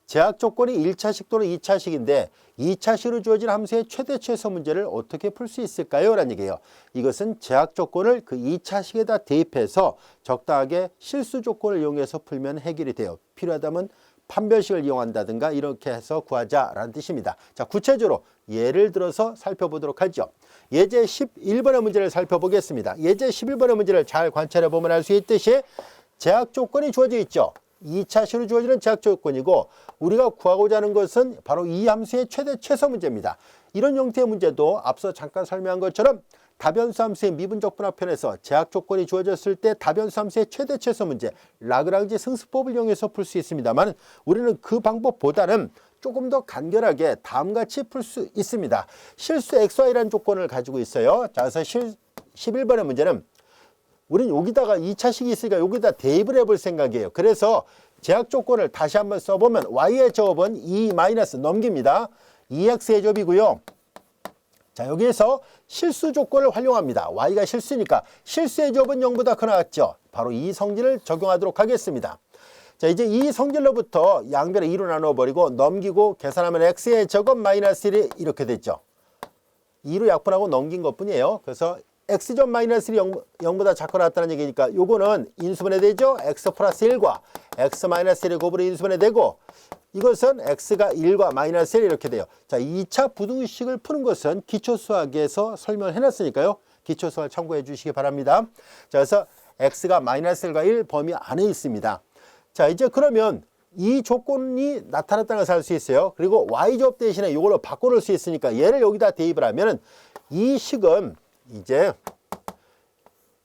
제약 조건이 1차식 또는 2차식인데 2차식으로 주어진 함수의 최대 최소 문제를 어떻게 풀 수 있을까요? 라는 얘기예요. 이것은 제약 조건을 그 2차식에다 대입해서 적당하게 실수 조건을 이용해서 풀면 해결이 돼요. 필요하다면 판별식을 이용한다든가 이렇게 해서 구하자라는 뜻입니다. 자, 구체적으로 예를 들어서 살펴보도록 하죠. 예제 11번의 문제를 살펴보겠습니다. 예제 11번의 문제를 잘 관찰해 보면 알 수 있듯이 제약 조건이 주어져 있죠. 2차식으로 주어지는 제약 조건이고 우리가 구하고자 하는 것은 바로 이 함수의 최대 최소 문제입니다. 이런 형태의 문제도 앞서 잠깐 설명한 것처럼 다변수 함수의 미분적 분합편에서 제약 조건이 주어졌을 때 다변수 함수의 최대 최소 문제 라그랑지 승수법을 이용해서 풀 수 있습니다만 우리는 그 방법보다는 조금 더 간결하게 다음같이 풀 수 있습니다. 실수 XY라는 조건을 가지고 있어요. 자, 그래서 11번의 문제는 우리는 여기다가 2차식이 있으니까 여기다 대입을 해볼 생각이에요. 그래서 제약 조건을 다시 한번 써보면 y의 제곱은 2 마이너스 넘깁니다. 2x의 제곱이고요. 자, 여기에서 실수 조건을 활용합니다. y가 실수니까 실수의 제곱은 0보다 크 나왔죠. 바로 이 성질을 적용하도록 하겠습니다. 자, 이제 이 성질로부터 양변을 2로 나눠버리고 넘기고 계산하면 x의 제곱 마이너스 1이 이렇게 됐죠. 2로 약분하고 넘긴 것뿐이에요. 그래서 x점 마이너스 1이 0보다 작고 나왔다는 얘기니까 요거는 인수분해 되죠. x 플러스 1과 x 마이너스 1의 곱으로 인수분해 되고 이것은 x가 1과 마이너스 1 이렇게 돼요. 자, 2차 부등식을 푸는 것은 기초수학에서 설명을 해놨으니까요. 기초수학을 참고해 주시기 바랍니다. 자, 그래서 x가 마이너스 1과 1 범위 안에 있습니다. 자, 이제 그러면 이 조건이 나타났다는 것을 알 수 있어요. 그리고 y제곱 대신에 이걸로 바꿔놓을 수 있으니까 얘를 여기다 대입을 하면 이 식은 이제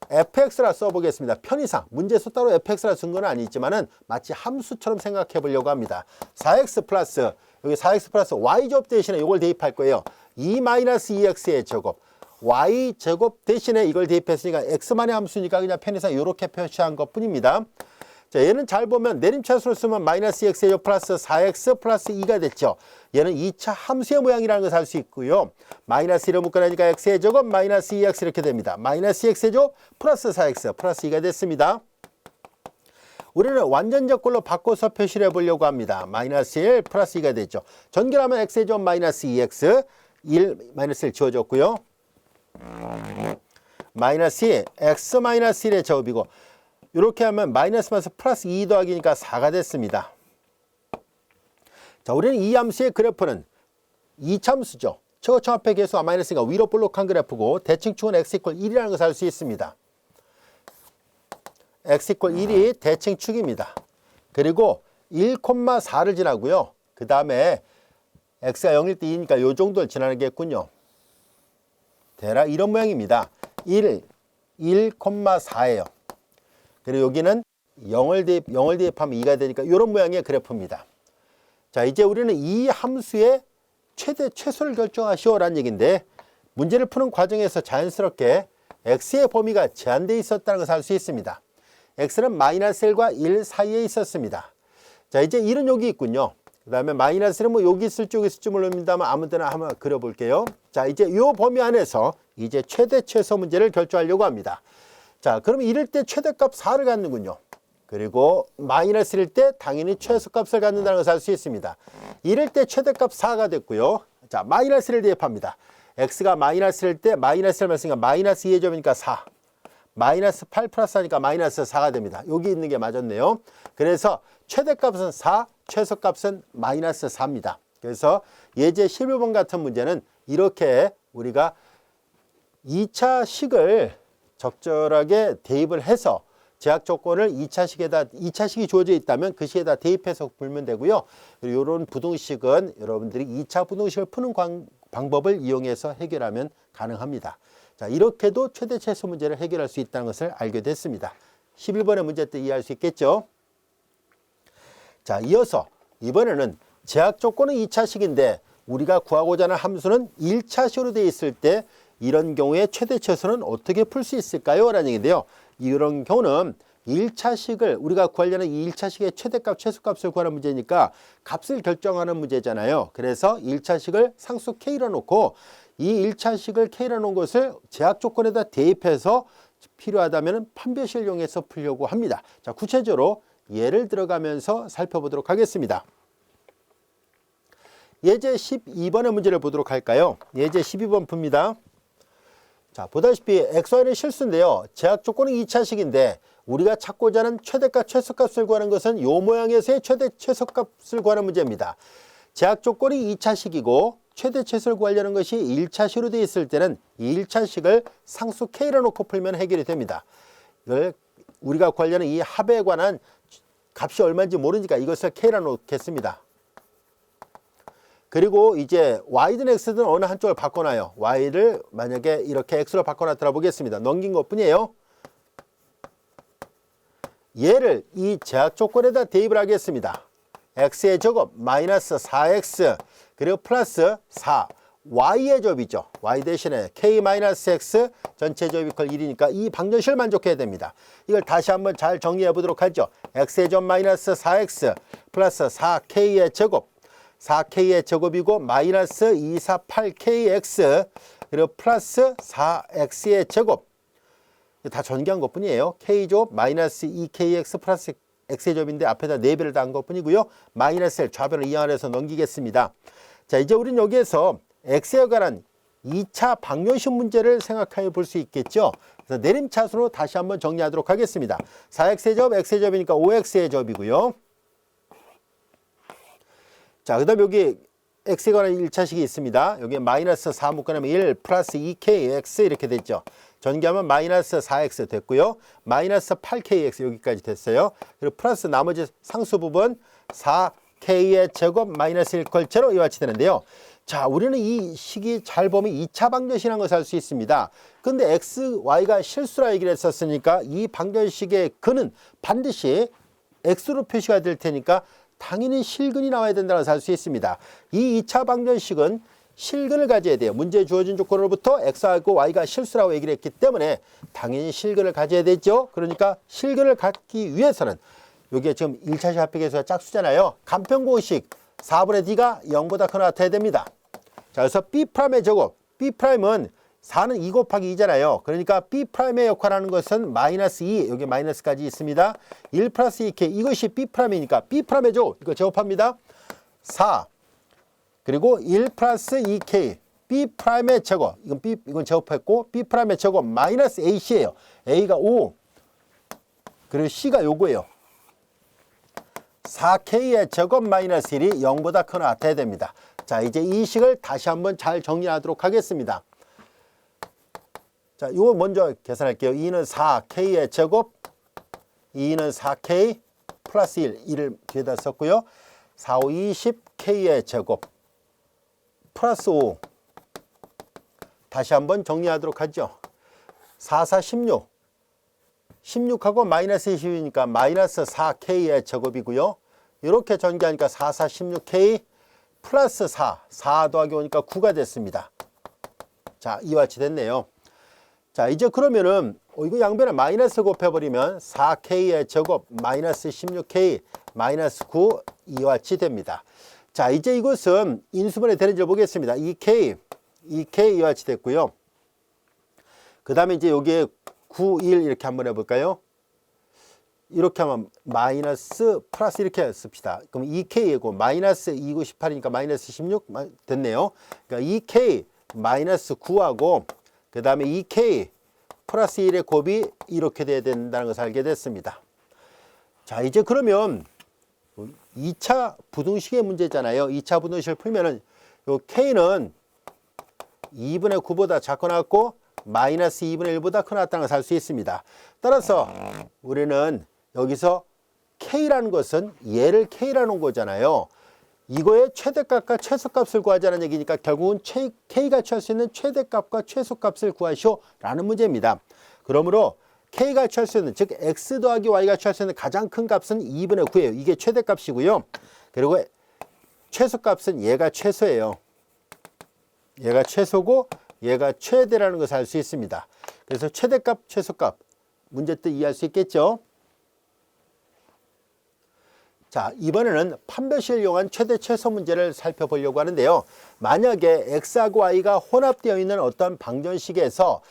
fx라 써보겠습니다. 편의상 문제에서 따로 fx라 쓴 건 아니지만은 마치 함수처럼 생각해 보려고 합니다. 4x 플러스 여기 4x 플러스 y제곱 대신에 이걸 대입할 거예요. 2 마이너스 2x의 제곱 y제곱 대신에 이걸 대입했으니까 x만의 함수니까 그냥 편의상 이렇게 표시한 것 뿐입니다. 자, 얘는 잘 보면 내림차수로 쓰면 마이너스 2x의 제곱 플러스 4x 플러스 2가 됐죠. 얘는 2차 함수의 모양이라는 것을 알 수 있고요. 마이너스 1을 묶어내니까 x의 제곱 마이너스 2x 이렇게 됩니다. 마이너스 2x의 제곱 플러스 4x 플러스 2가 됐습니다. 우리는 완전적 걸로 바꿔서 표시를 해보려고 합니다. 마이너스 1 플러스 2가 됐죠. 전결하면 x의 제곱 마이너스 2x 1 마이너스 1 지워졌고요. 마이너스 2 x 마이너스 1의 제곱이고 이렇게 하면 마이너스 플러스 2 더하기니까 4가 됐습니다. 자, 우리는 이 함수의 그래프는 이차함수죠. 최고점합의 계수가 마이너스니까 위로 볼록한 그래프고 대칭축은 x 이퀄 1이라는 것을 알 수 있습니다. x 이퀄 1이 대칭축입니다. 그리고 1,4를 지나고요. 그 다음에 x가 0일 때 2니까 이 정도를 지나겠군요. 대략 이런 모양입니다. 1,4예요. 그리고 여기는 0을 대입하면 2가 되니까 이런 모양의 그래프입니다. 자, 이제 우리는 이 함수의 최대 최소를 결정하시오라는 얘기인데 문제를 푸는 과정에서 자연스럽게 x의 범위가 제한되어 있었다는 것을 알 수 있습니다. x는 마이너스 1과 1 사이에 있었습니다. 자, 이제 1은 여기 있군요. 그 다음에 마이너스 1은 뭐 여기 있을지 여기 있을지 모릅니다만 아무 데나 한번 그려볼게요. 자, 이제 이 범위 안에서 이제 최대 최소 문제를 결정하려고 합니다. 자, 그러면 이럴 때 최대값 4를 갖는군요. 그리고 마이너스 1일 때 당연히 최소값을 갖는다는 것을 알 수 있습니다. 이럴 때 최대값 4가 됐고요. 자, 마이너스를 대입합니다. x가 마이너스 1일 때 마이너스를 말씀이니까 마이너스 2의 제곱이니까 4. 마이너스 8 플러스 하니까 마이너스 4가 됩니다. 여기 있는 게 맞았네요. 그래서 최대값은 4, 최소값은 마이너스 4입니다. 그래서 예제 11번 같은 문제는 이렇게 우리가 2차 식을 적절하게 대입을 해서 제약 조건을 2차식이 주어져 있다면 그 식에다 대입해서 풀면 되고요. 그리고 이런 부등식은 여러분들이 2차 부등식을 푸는 방법을 이용해서 해결하면 가능합니다. 자, 이렇게도 최대 최소 문제를 해결할 수 있다는 것을 알게 됐습니다. 11번의 문제 때 이해할 수 있겠죠? 자, 이어서 이번에는 제약 조건은 2차식인데 우리가 구하고자 하는 함수는 1차식으로 되어 있을 때 이런 경우에 최대 최소는 어떻게 풀 수 있을까요? 라는 얘기인데요. 이런 경우는 1차식을 우리가 구하려는 이 1차식의 최대값, 최소값을 구하는 문제니까 값을 결정하는 문제잖아요. 그래서 1차식을 상수 K로 놓고 이 1차식을 K로 놓은 것을 제약 조건에다 대입해서 필요하다면 판별식을 이용해서 풀려고 합니다. 자, 구체적으로 예를 들어가면서 살펴보도록 하겠습니다. 예제 12번의 문제를 보도록 할까요? 예제 12번 풉니다. 자, 보다시피 XY는 실수인데요. 제약 조건은 2차식인데 우리가 찾고자 하는 최대값, 최소값을 구하는 것은 이 모양에서의 최대, 최소값을 구하는 문제입니다. 제약 조건이 2차식이고 최대, 최소를 구하려는 것이 1차식으로 되어 있을 때는 이 1차식을 상수 K로 놓고 풀면 해결이 됩니다. 이걸 우리가 구하려는 이 합에 관한 값이 얼마인지 모르니까 이것을 K로 놓겠습니다. 그리고 이제 Y든 X든 어느 한쪽을 바꿔놔요. Y를 만약에 이렇게 X로 바꿔놨더라 보겠습니다. 넘긴 것 뿐이에요. 얘를 이 제약 조건에다 대입을 하겠습니다. X의 제곱 마이너스 4X 그리고 플러스 4 Y의 제곱이죠. Y 대신에 K 마이너스 X 전체 제곱 이퀄 1이니까 이 방정식을 만족해야 됩니다. 이걸 다시 한번 잘 정리해 보도록 하죠. X의 제곱 마이너스 4X 플러스 4K의 제곱 4K의 제곱이고 마이너스 248KX 그리고 플러스 4X의 제곱 다 전개한 것 뿐이에요. K제곱 마이너스 2KX 플러스 X의 제곱인데 앞에다 4배를 단 것 뿐이고요. 마이너스 L 좌변을 이항해서 넘기겠습니다. 자, 이제 우리는 여기에서 X에 관한 2차 방정식 문제를 생각해 볼 수 있겠죠. 그래서 내림차순으로 다시 한번 정리하도록 하겠습니다. 4X의 제곱, X의 제곱이니까 5X의 제곱이고요. 자, 그 다음 여기 X에 관한 1차식이 있습니다. 여기 마이너스 4 묶어내면 1 플러스 2KX 이렇게 됐죠. 전개하면 마이너스 4X 됐고요. 마이너스 8KX 여기까지 됐어요. 그리고 플러스 나머지 상수 부분 4K의 제곱 마이너스 1컬 제로 이와 같이 되는데요. 자, 우리는 이 식이 잘 보면 2차 방정식이라는 것을 알 수 있습니다. 근데 X, Y가 실수라 얘기를 했었으니까 이 방정식의 근은 반드시 X로 표시가 될 테니까 당연히 실근이 나와야 된다는 것을 알 수 있습니다. 이 2차 방정식은 실근을 가져야 돼요. 문제에 주어진 조건으로부터 X하고 Y가 실수라고 얘기를 했기 때문에 당연히 실근을 가져야 되죠. 그러니까 실근을 갖기 위해서는 여기에 지금 1차식 합백에서 짝수잖아요. 간편공식 4분의 D가 0보다 크거나 같아야 됩니다. 자, 그래서 B'의 제곱, B'은 4는 2 곱하기 2잖아요. 그러니까 B'의 역할을 하는 것은 마이너스 2, 여기 마이너스까지 있습니다. 1 플러스 2K, 이것이 B'이니까 B'의 제곱, 이거 제곱합니다. 4, 그리고 1 플러스 2K, B'의 제곱, 이건 제곱했고, B'의 제곱 마이너스 AC예요. A가 5, 그리고 C가 요거예요. 4K의 제곱 마이너스 1이 0보다 크거나 같아야 됩니다. 자, 이제 이 식을 다시 한번 잘 정리하도록 하겠습니다. 자, 이거 먼저 계산할게요. 2는 4K의 제곱, 2는 4K 플러스 1, 1을 뒤에다 썼고요. 4, 5, 20K의 제곱 플러스 5 다시 한번 정리하도록 하죠. 4, 4, 16 16하고 마이너스 20이니까 마이너스 4K의 제곱이고요. 이렇게 전개하니까 4, 4, 16K 플러스 4, 4 더하기 오니까 9가 됐습니다. 자, 이와 같이 됐네요. 자, 이제 그러면은 이거 양변에 마이너스 곱해버리면 4K의 제곱 마이너스 16K 마이너스 9 이와 같이 됩니다. 자, 이제 이것은 인수분해 되는지 보겠습니다. 2K 이와 같이 됐고요. 그 다음에 이제 여기에 9, 1 이렇게 한번 해볼까요? 이렇게 하면 마이너스 플러스 이렇게 씁시다. 그럼 2K이고 마이너스 2, 9, 18이니까 마이너스 16 됐네요. 그러니까 2K 마이너스 9하고 그 다음에 2K 플러스 1의 곱이 이렇게 돼야 된다는 것을 알게 됐습니다. 자, 이제 그러면 2차 부등식의 문제잖아요. 2차 부등식을 풀면은 요 K는 2분의 9보다 작거나 같고 마이너스 2분의 1보다 크거나 같다는 것을 알 수 있습니다. 따라서 우리는 여기서 K라는 것은 얘를 K라는 거잖아요. 이거의 최대값과 최소값을 구하자는 얘기니까 결국은 K가 취할 수 있는 최대값과 최소값을 구하시오 라는 문제입니다. 그러므로 K가 취할 수 있는, 즉 X 더하기 Y가 취할 수 있는 가장 큰 값은 2분의 9예요. 이게 최대값이고요. 그리고 최소값은 얘가 최소예요. 얘가 최소고 얘가 최대라는 것을 알 수 있습니다. 그래서 최대값, 최소값 문제 뜻 이해할 수 있겠죠? 자, 이번에는 판별식을 이용한 최대 최소 문제를 살펴보려고 하는데요. 만약에 X하고 Y가 혼합되어 있는 어떤 방정식에서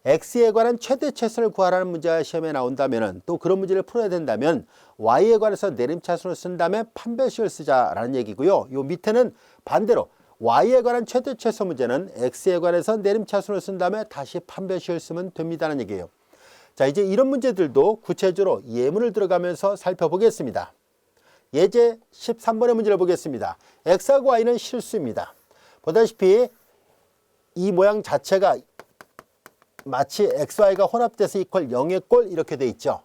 x에 관한 최대 최소를 구하라는 문제가 시험에 나온다면 또 그런 문제를 풀어야 된다면 y에 관해서 내림차순을 쓴 다음에 판별식을 쓰자라는 얘기고요. 요 밑에는 반대로 y에 관한 최대 최소 문제는 x에 관해서 내림차순을 쓴 다음에 다시 판별식을 쓰면 됩니다는 얘기예요. 자, 이제 이런 문제들도 구체적으로 예문을 들어가면서 살펴보겠습니다. 예제 13번의 문제를 보겠습니다. x하고 y는 실수입니다. 보다시피 이 모양 자체가 마치 x, y가 혼합돼서 이퀄 0의 꼴 이렇게 돼 있죠.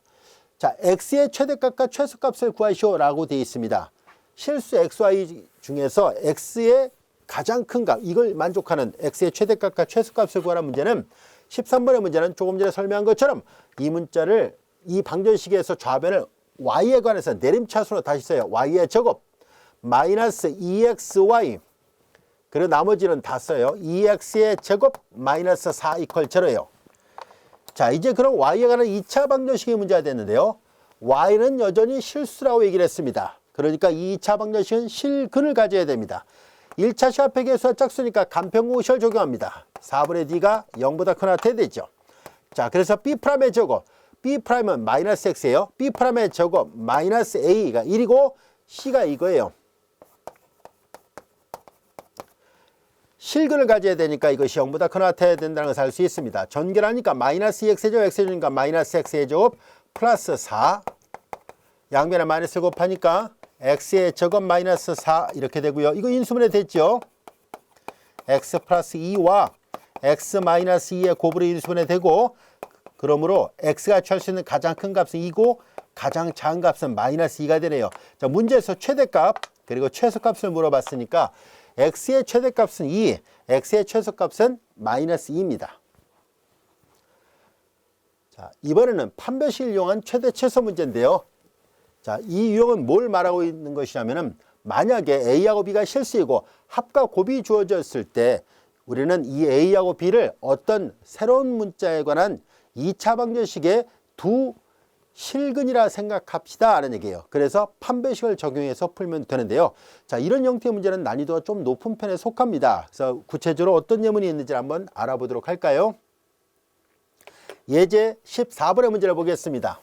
자, x의 최대값과 최소값을 구하시오 라고 돼 있습니다. 실수 x, y 중에서 x의 가장 큰 값, 이걸 만족하는 x의 최대값과 최소값을 구하라는 문제는 13번의 문제는 조금 전에 설명한 것처럼 이 문자를 이 방정식에서 좌변을 y에 관해서 내림차순으로 다시 써요. y의 제곱 마이너스 2xy 그리고 나머지는 다 써요. 2x의 제곱 마이너스 4 이퀄 제로예요. 자, 이제 그럼 y에 관한 2차 방정식의 문제가 됐는데요. y는 여전히 실수라고 얘기를 했습니다. 그러니까 이 2차 방정식은 실근을 가져야 됩니다. 1차 시합의 개수가 짝수니까 간편공식을 적용합니다. 4분의 d가 0보다 크나 돼야 되죠. 자, 그래서 b'의 제곱, b'은 마이너스 x예요. b'의 제곱 마이너스 a가 1이고 c가 이거예요. 실근을 가져야 되니까 이것이 0보다 크나 돼야 된다는 것을 알 수 있습니다. 전개하니까 마이너스 2x의 제곱, x의 제곱이니까 마이너스 x의 제곱 플러스 4 양변에 마이너스 곱하니까 x의 제곱 마이너스 4 이렇게 되고요. 이거 인수분해 됐죠. x 플러스 2와 x 마이너스 2의 곱으로 인수분해 되고 그러므로 x가 취할 수 있는 가장 큰 값은 2고 가장 작은 값은 마이너스 2가 되네요. 자, 문제에서 최대값 그리고 최소값을 물어봤으니까 x의 최대값은 2, x의 최소값은 마이너스 2입니다. 자, 이번에는 판별식을 이용한 최대 최소 문제인데요. 자, 이 유형은 뭘 말하고 있는 것이냐면은 만약에 a하고 b가 실수이고 합과 곱이 주어졌을 때 우리는 이 a하고 b를 어떤 새로운 문자에 관한 2차 방정식의 두 실근이라 생각합시다 라는 얘기예요. 그래서 판별식을 적용해서 풀면 되는데요. 자, 이런 형태의 문제는 난이도가 좀 높은 편에 속합니다. 그래서 구체적으로 어떤 예문이 있는지 한번 알아보도록 할까요? 예제 14번의 문제를 보겠습니다.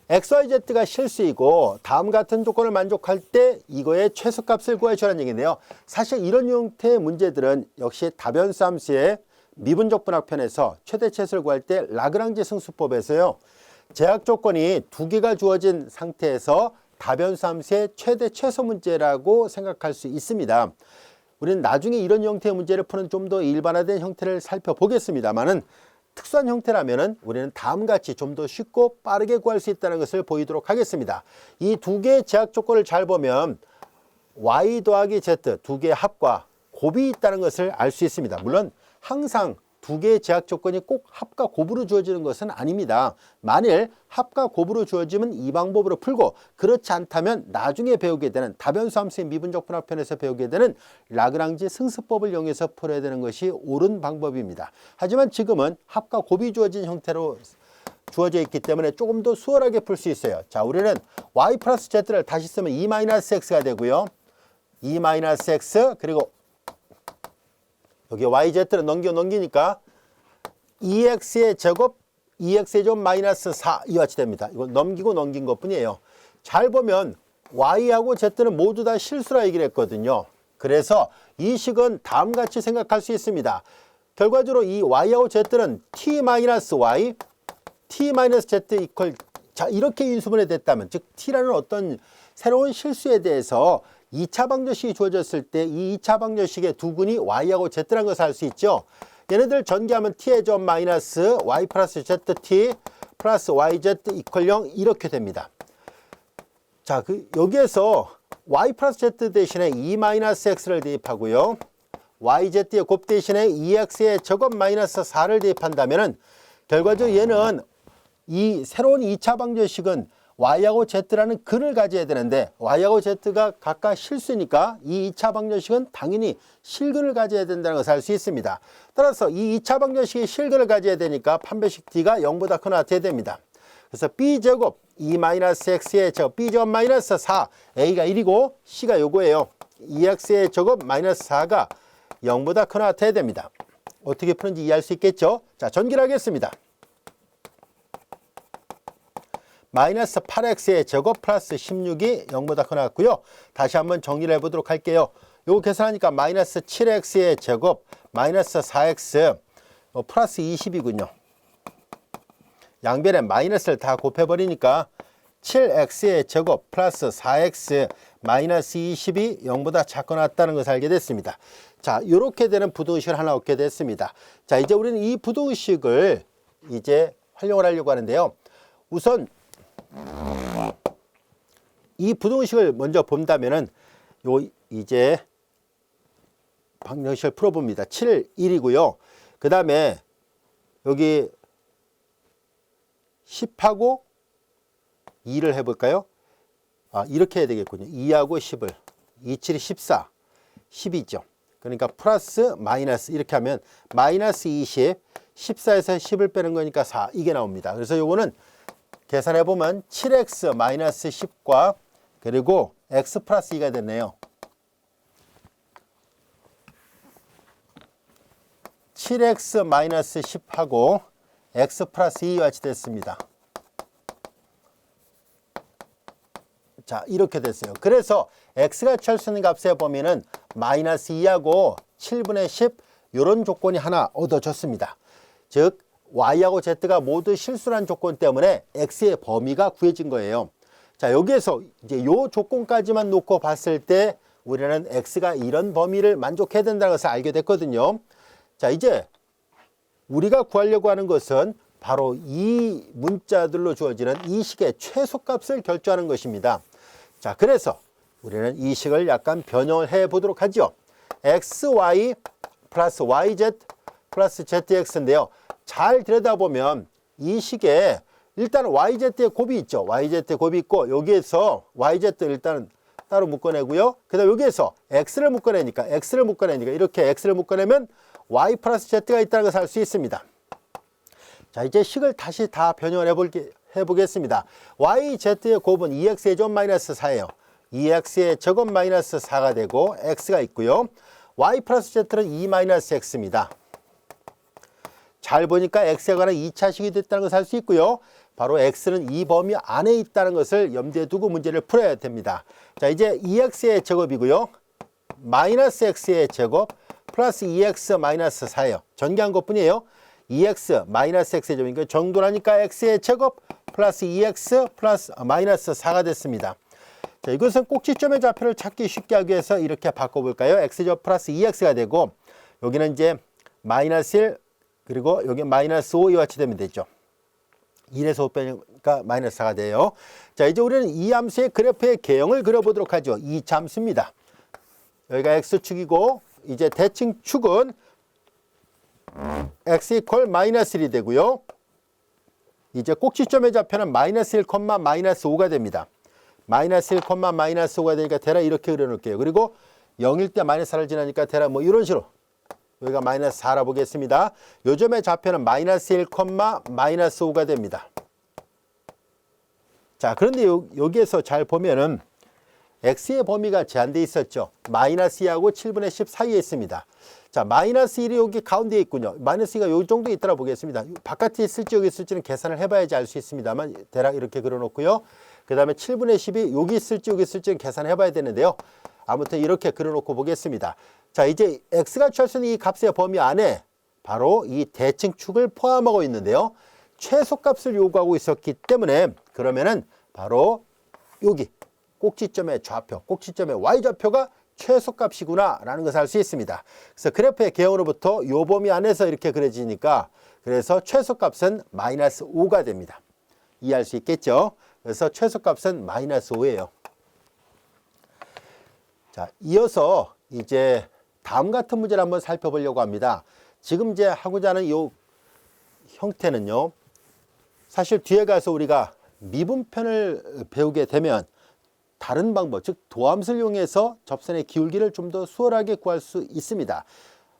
XYZ가 실수이고 다음 같은 조건을 만족할 때 이거의 최소값을 구하시라는 얘기인데요. 사실 이런 형태의 문제들은 역시 다변수 함수의 미분적 분학편에서 최대 최소를 구할 때 라그랑지 승수법에서요. 제약 조건이 두 개가 주어진 상태에서 다변수 함수의 최대 최소 문제라고 생각할 수 있습니다. 우리는 나중에 이런 형태의 문제를 푸는 좀 더 일반화된 형태를 살펴보겠습니다만은 특수한 형태라면은 우리는 다음과 같이 좀 더 쉽고 빠르게 구할 수 있다는 것을 보이도록 하겠습니다. 이 두 개의 제약 조건을 잘 보면 y 더하기 z 두 개의 합과 곱이 있다는 것을 알 수 있습니다. 물론 항상 두 개의 제약 조건이 꼭 합과 곱으로 주어지는 것은 아닙니다. 만일 합과 곱으로 주어지면 이 방법으로 풀고 그렇지 않다면 나중에 배우게 되는 다변수 함수의 미분적 분학편에서 배우게 되는 라그랑지 승수법을 이용해서 풀어야 되는 것이 옳은 방법입니다. 하지만 지금은 합과 곱이 주어진 형태로 주어져 있기 때문에 조금 더 수월하게 풀 수 있어요. 자, 우리는 y 플러스 z를 다시 쓰면 2-x가 되고요. 2-x 그리고 여기 yz를 넘기니까 2x의 제곱 2x의 제곱 마이너스 4 이와 같이 됩니다. 이거 넘기고 넘긴 것 뿐이에요. 잘 보면 y하고 z는 모두 다 실수라 얘기를 했거든요. 그래서 이 식은 다음과 같이 생각할 수 있습니다. 결과적으로 이 y하고 z는 t-y, t-z 이퀄 자 이렇게 인수분해 됐다면 즉 t라는 어떤 새로운 실수에 대해서 2차 방정식이 주어졌을 때 이 2차 방정식의 두 근이 y하고 z라는 것을 알 수 있죠. 얘네들 전개하면 t의 점 마이너스 y 플러스 zt 플러스 yz 이퀄 0 이렇게 됩니다. 자, 여기에서 y 플러스 z 대신에 2-x를 대입하고요. yz의 곱 대신에 2x의 제곱 마이너스 4를 대입한다면 결과적으로 얘는 이 새로운 2차 방정식은 y하고 z라는 근을 가져야 되는데 y하고 z가 각각 실수니까 이 2차 방정식은 당연히 실근을 가져야 된다는 것을 알 수 있습니다. 따라서 이 2차 방정식이 실근을 가져야 되니까 판별식 d가 0보다 크나 돼야 됩니다. 그래서 b제곱 2-x의 제곱 b제곱 마이너스 4 a가 1이고 c가 요거예요. 2x의 제곱 마이너스 4가 0보다 크나 돼야 됩니다. 어떻게 푸는지 이해할 수 있겠죠? 자, 전기를 하겠습니다. 마이너스 8x의 제곱 플러스 16이 0보다 크 나왔고요. 다시 한번 정리를 해보도록 할게요. 요거 계산하니까 마이너스 7x의 제곱 마이너스 4x 플러스 20이군요. 양변에 마이너스를 다 곱해버리니까 7x의 제곱 플러스 4x 마이너스 20이 0보다 작거나 같다는 것을 알게 됐습니다. 자, 이렇게 되는 부등식을 하나 얻게 됐습니다. 자, 이제 우리는 이 부등식을 이제 활용을 하려고 하는데요. 우선 이 부등식을 먼저 본다면은 요 이제 방정식을 풀어봅니다. 7, 1이고요. 그 다음에 여기 10하고 2를 해볼까요? 이렇게 해야 되겠군요. 2하고 10을 2, 7이 14, 10이죠. 그러니까 플러스 마이너스 이렇게 하면 마이너스 20, 14에서 10을 빼는 거니까 4 이게 나옵니다. 그래서 요거는 계산해 보면 7x 마이너스 10과 그리고 x 플러스 2가 됐네요. 7x 마이너스 10하고 x 플러스 2 같이 됐습니다. 자, 이렇게 됐어요. 그래서 x가 취할 수 있는 값에 보면은 마이너스 2하고 7분의 10 이런 조건이 하나 얻어졌습니다. 즉 y하고 z가 모두 실수란 조건 때문에 x의 범위가 구해진 거예요. 자, 여기에서 이제 요 조건까지만 놓고 봤을 때 우리는 x가 이런 범위를 만족해야 된다는 것을 알게 됐거든요. 자, 이제 우리가 구하려고 하는 것은 바로 이 문자들로 주어지는 이 식의 최소값을 결정하는 것입니다. 자, 그래서 우리는 이 식을 약간 변형을 해 보도록 하죠. xy 플러스 yz 플러스 zx인데요. 잘 들여다보면 이 식에 일단 yz의 곱이 있죠. yz의 곱이 있고 여기에서 yz를 일단 따로 묶어내고요. 그 다음 여기에서 x를 묶어내니까 이렇게 x를 묶어내면 y 플러스 z가 있다는 것을 알 수 있습니다. 자, 이제 식을 다시 다 변형을 해보겠습니다. yz의 곱은 2x의 제곱 마이너스 4예요. 2x의 제곱 마이너스 4가 되고 x가 있고요. y 플러스 z는 2 마이너스 x입니다. 잘 보니까 x에 관한 2차식이 됐다는 것을 알 수 있고요. 바로 x는 이 범위 안에 있다는 것을 염두에 두고 문제를 풀어야 됩니다. 자, 이제 2x의 제곱이고요. 마이너스 x의 제곱 플러스 2x 마이너스 4예요. 전개한 것뿐이에요. 2x 마이너스 x의 제곱이니까 정도라니까 x의 제곱 플러스 2x 플러스 마이너스 4가 됐습니다. 자, 이것은 꼭지점의 좌표를 찾기 쉽게 하기 위해서 이렇게 바꿔볼까요? x제곱 플러스 2x가 되고 여기는 이제 마이너스 1 그리고 여기 마이너스 5 이와 같이 되면 되죠. 1에서 5 빼니까 마이너스 4가 돼요. 자, 이제 우리는 이 함수의 그래프의 개형을 그려보도록 하죠. 이 함수입니다. 여기가 x축이고 이제 대칭 축은 x 이퀄 마이너스 1이 되고요. 이제 꼭지점의 좌표는 마이너스 1, 마이너스 5가 됩니다. 마이너스 1, 마이너스 5가 되니까 대략 이렇게 그려놓을게요. 그리고 0일 때 마이너스 4를 지나니까 대략 뭐 이런 식으로 여기가 마이너스 4라 보겠습니다. 요점의 좌표는 마이너스 1, 마이너스 5가 됩니다. 자, 그런데 여기에서 잘 보면은 x의 범위가 제한되어 있었죠. 마이너스 2하고 7분의 10 사이에 있습니다. 자, 마이너스 1이 여기 가운데에 있군요. 마이너스 2가 요 정도 있더라 보겠습니다. 바깥에 있을지 여기 있을지는 계산을 해봐야지 알 수 있습니다만 대략 이렇게 그려놓고요. 그 다음에 7분의 10이 여기 있을지는 계산을 해봐야 되는데요. 아무튼 이렇게 그려놓고 보겠습니다. 자, 이제 x가 취할 수 있는 이 값의 범위 안에 바로 이 대칭축을 포함하고 있는데요. 최소값을 요구하고 있었기 때문에 그러면은 바로 여기 꼭지점의 좌표, 꼭지점의 y좌표가 최소값이구나 라는 것을 알 수 있습니다. 그래서 그래프의 개형으로부터 요 범위 안에서 이렇게 그려지니까 그래서 최소값은 마이너스 5가 됩니다. 이해할 수 있겠죠? 그래서 최소값은 마이너스 5예요. 자, 이어서 이제 다음 같은 문제를 한번 살펴보려고 합니다. 지금 이제 하고자 하는 이 형태는요. 사실 뒤에 가서 우리가 미분편을 배우게 되면 다른 방법, 즉 도함수를 이용해서 접선의 기울기를 좀 더 수월하게 구할 수 있습니다.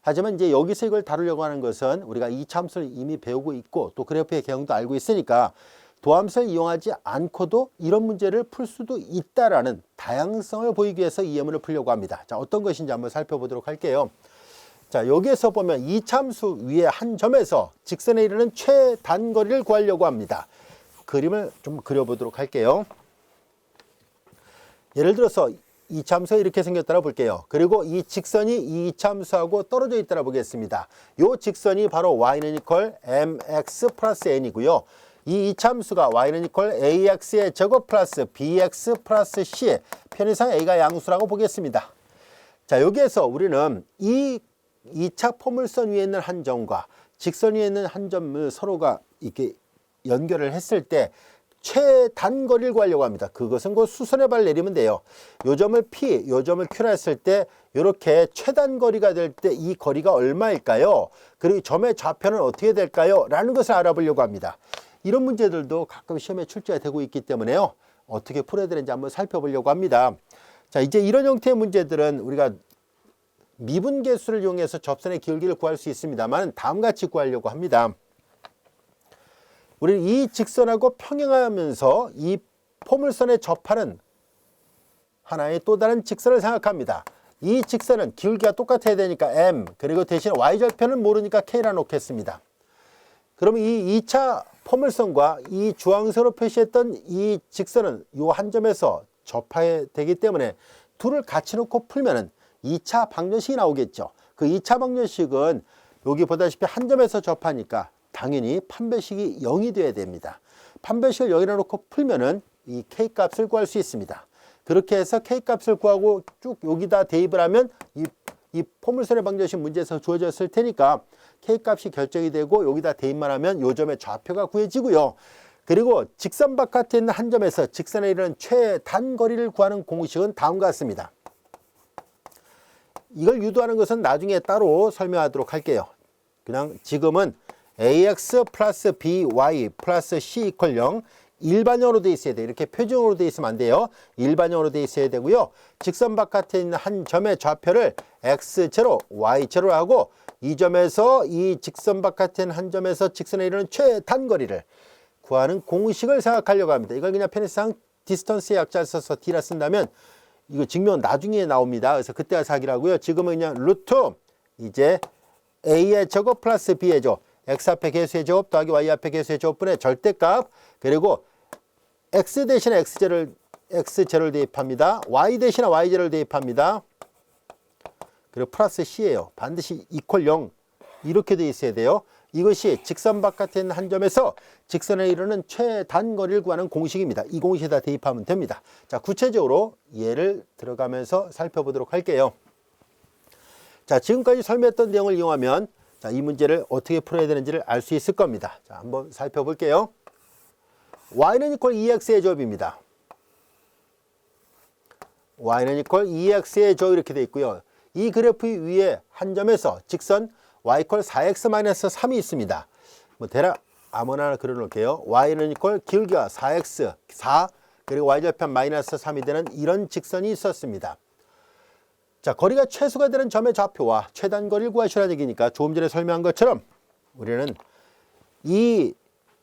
하지만 이제 여기서 이걸 다루려고 하는 것은 우리가 이차 함수를 이미 배우고 있고 또 그래프의 개형도 알고 있으니까 도함수를 이용하지 않고도 이런 문제를 풀 수도 있다라는 다양성을 보이기 위해서 이 예문을 풀려고 합니다. 자, 어떤 것인지 한번 살펴보도록 할게요. 자, 여기에서 보면 이차함수 위에 한 점에서 직선에 이르는 최단거리를 구하려고 합니다. 그림을 좀 그려보도록 할게요. 예를 들어서 이차함수가 이렇게 생겼다고 볼게요. 그리고 이 직선이 이 이차함수하고 떨어져 있다고 보겠습니다. 이 직선이 바로 y는 이퀄 mx 플러스 n이고요. 이 이차함수가 y는 이퀄 ax의 제곱 플러스 bx 플러스 c, 편의상 a가 양수라고 보겠습니다. 자, 여기에서 우리는 이 2차 포물선 위에 있는 한 점과 직선 위에 있는 한 점을 서로가 이렇게 연결을 했을 때 최단거리를 구하려고 합니다. 그것은 그 수선의 발 내리면 돼요. 요 점을 P, 요 점을 Q라 했을 때 이렇게 최단거리가 될 때 이 거리가 얼마일까요? 그리고 점의 좌표는 어떻게 될까요? 라는 것을 알아보려고 합니다. 이런 문제들도 가끔 시험에 출제가 되고 있기 때문에요. 어떻게 풀어야 되는지 한번 살펴보려고 합니다. 자, 이제 이런 형태의 문제들은 우리가 미분계수를 이용해서 접선의 기울기를 구할 수 있습니다만 다음과 같이 구하려고 합니다. 우리는 이 직선하고 평행하면서 이 포물선에 접하는 하나의 또 다른 직선을 생각합니다. 이 직선은 기울기가 똑같아야 되니까 m, 그리고 대신 y절편은 모르니까 k라 놓겠습니다. 그러면 이 2차 포물선과 이 주황색으로 표시했던 이 직선은 이 한 점에서 접해야 되기 때문에 둘을 같이 놓고 풀면은 2차 방정식이 나오겠죠. 그 2차 방정식은 여기 보다시피 한 점에서 접하니까 당연히 판별식이 0이 돼야 됩니다. 판별식을 0이라 놓고 풀면은 이 K값을 구할 수 있습니다. 그렇게 해서 K값을 구하고 쭉 여기다 대입을 하면 이 포물선의 방정식 문제에서 주어졌을 테니까 K값이 결정이 되고 여기다 대입만 하면 요 점의 좌표가 구해지고요. 그리고 직선 바깥에 있는 한 점에서 직선에 이르는 최단거리를 구하는 공식은 다음과 같습니다. 이걸 유도하는 것은 나중에 따로 설명하도록 할게요. 그냥 지금은 ax 플러스 by 플러스 c 이퀄 0 일반형으로 되어 있어야 돼요. 이렇게 표준형으로 되어 있으면 안 돼요. 일반형으로 되어 있어야 되고요. 직선 바깥에 있는 한 점의 좌표를 x0, y0로 하고 이 점에서 이 직선 바깥에 있는 한 점에서 직선에 이르는 최단거리를 구하는 공식을 생각하려고 합니다. 이걸 그냥 편의상 디스턴스의 약자를 써서 d라 쓴다면 이거 증명 나중에 나옵니다. 그래서 그때 가서 하기라고요. 지금은 그냥 루트 이제 a의 제곱 플러스 b의 제곱, x 앞에 계수의 제곱 더하기 y 앞에 계수의 제곱분의 절대값, 그리고 x 대신에 x제를 대입합니다. y 대신에 y제를 대입합니다. 그리고 플러스 c예요. 반드시 이퀄 0 이렇게 돼 있어야 돼요. 이것이 직선 바깥에 있는 한 점에서 직선에 이르는 최단거리를 구하는 공식입니다. 이 공식에다 대입하면 됩니다. 자, 구체적으로 예를 들어가면서 살펴보도록 할게요. 자, 지금까지 설명했던 내용을 이용하면 자, 이 문제를 어떻게 풀어야 되는지를 알 수 있을 겁니다. 자, 한번 살펴볼게요. y는 이퀄 2x의 제곱입니다. y는 이퀄 2x의 제곱 이렇게 되어 있고요. 이 그래프 위에 한 점에서 직선 y 이퀄 4x-3이 있습니다. 뭐 대략 아무나 하나 그려 놓을게요. y는 이퀄 기울기가 4x, 4, 그리고 y절편 마이너스 3이 되는 이런 직선이 있었습니다. 자, 거리가 최소가 되는 점의 좌표와 최단거리를 구하시라는 얘기니까 조금 전에 설명한 것처럼 우리는 이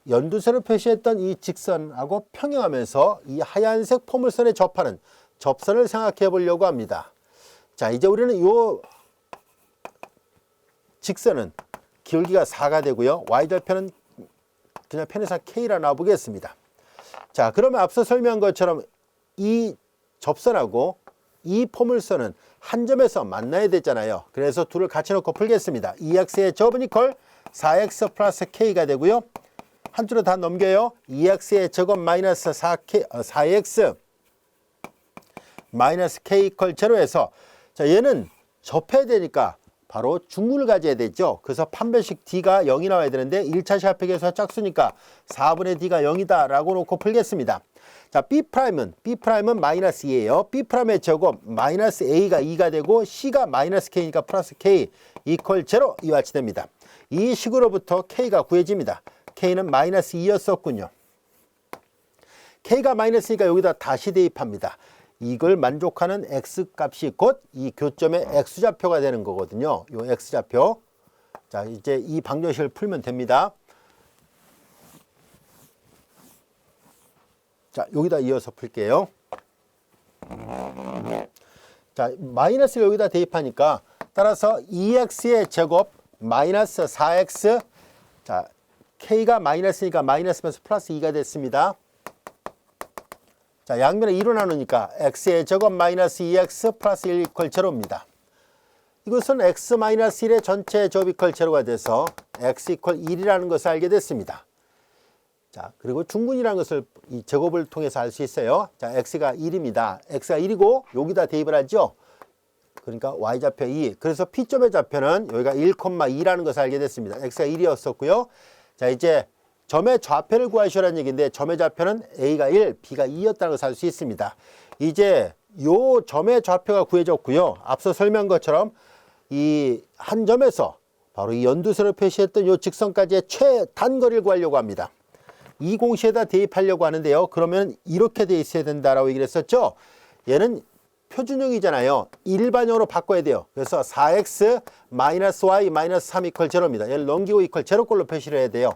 연두선을 표시했던 이 직선하고 평행하면서 이 하얀색 포물선에 접하는 접선을 생각해 보려고 합니다. 자, 이제 우리는 이 직선은 기울기가 4가 되고요. y절편은 그냥 편의상 k라 놔보겠습니다. 자, 그러면 앞서 설명한 것처럼 이 접선하고 이 포물선은 한 점에서 만나야 되잖아요. 그래서 둘을 같이 놓고 풀겠습니다. 2x의 제곱은 이퀄 4x 플러스 k가 되고요. 한줄로 다 넘겨요. 2x의 제곱 마이너스 4x 마이너스 k 이퀄 0에서 자, 얘는 접해야 되니까 바로 중문을 가져야 되죠. 그래서 판별식 d가 0이 나와야 되는데 1차 시합회계에서 짝수니까 4분의 d가 0이다 라고 놓고 풀겠습니다. 자, B'은 마이너스 2예요. B'의 제곱 마이너스 A가 2가 되고 C가 마이너스 K니까 플러스 K 이퀄 0 이와 같이 됩니다. 이 식으로부터 K가 구해집니다. K는 마이너스 2였었군요. K가 마이너스니까 여기다 다시 대입합니다. 이걸 만족하는 X값이 곧 이 교점의 X좌표가 되는 거거든요. 이 X좌표. 자, 이제 이 방정식을 풀면 됩니다. 자, 여기다 이어서 풀게요. 자, 마이너스를 여기다 대입하니까 따라서 2x의 제곱 마이너스 4x, 자 k가 마이너스니까 마이너스면서 플러스 2가 됐습니다. 자, 양면에 2로 나누니까 x의 제곱 마이너스 2x 플러스 1 이퀄 제로입니다. 이것은 x 마이너스 1의 전체 제곱 이퀄 제로가 돼서 x 이퀄 1이라는 것을 알게 됐습니다. 자, 그리고 중근이라는 것을 이 제곱을 통해서 알 수 있어요. 자, x가 1입니다. x가 1이고 여기다 대입을 하죠. 그러니까 y좌표 2. 그래서 P점의 좌표는 여기가 1,2라는 것을 알게 됐습니다. x가 1이었었고요. 자, 이제 점의 좌표를 구하시라는 얘기인데 점의 좌표는 a가 1, b가 2였다는 것을 알 수 있습니다. 이제 요 점의 좌표가 구해졌고요. 앞서 설명한 것처럼 이 한 점에서 바로 이 연두색으로 표시했던 요 직선까지의 최단거리를 구하려고 합니다. 이 공식에다 대입하려고 하는데요. 그러면 이렇게 돼 있어야 된다라고 얘기를 했었죠. 얘는 표준형이잖아요. 일반형으로 바꿔야 돼요. 그래서 4x 마이너스 y 마이너스 3 이퀄 제로입니다. 얘를 넘기고 이퀄 제로꼴로 표시를 해야 돼요.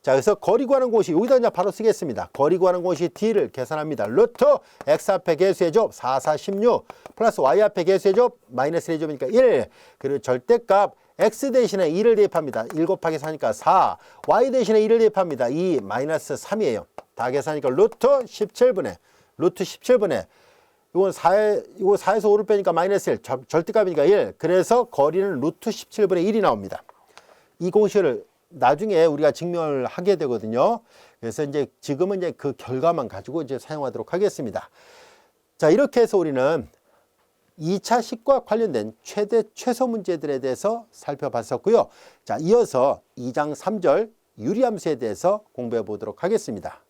자, 그래서 거리 구하는 공식 여기다 그냥 바로 쓰겠습니다. 거리 구하는 공식 d를 계산합니다. 루트 x 앞에 개수의 제곱 4, 4, 16 플러스 y 앞에 개수의 제곱 마이너스 1의 제곱이니까 1. 그리고 절대값 x 대신에 2를 대입합니다. 1 곱하기 4니까 4. y 대신에 2를 대입합니다. 2 마이너스 3이에요. 다 계산하니까 루트 17분의 루트 17분의 이건 4에서 5를 빼니까 마이너스 1. 절대값이니까 1. 그래서 거리는 루트 17분의 1이 나옵니다. 이 공식을 나중에 우리가 증명을 하게 되거든요. 그래서 이제 지금은 이제 그 결과만 가지고 이제 사용하도록 하겠습니다. 자, 이렇게 해서 우리는 2차 식과 관련된 최대 최소 문제들에 대해서 살펴봤었고요. 자, 이어서 2장 3절 유리함수에 대해서 공부해 보도록 하겠습니다.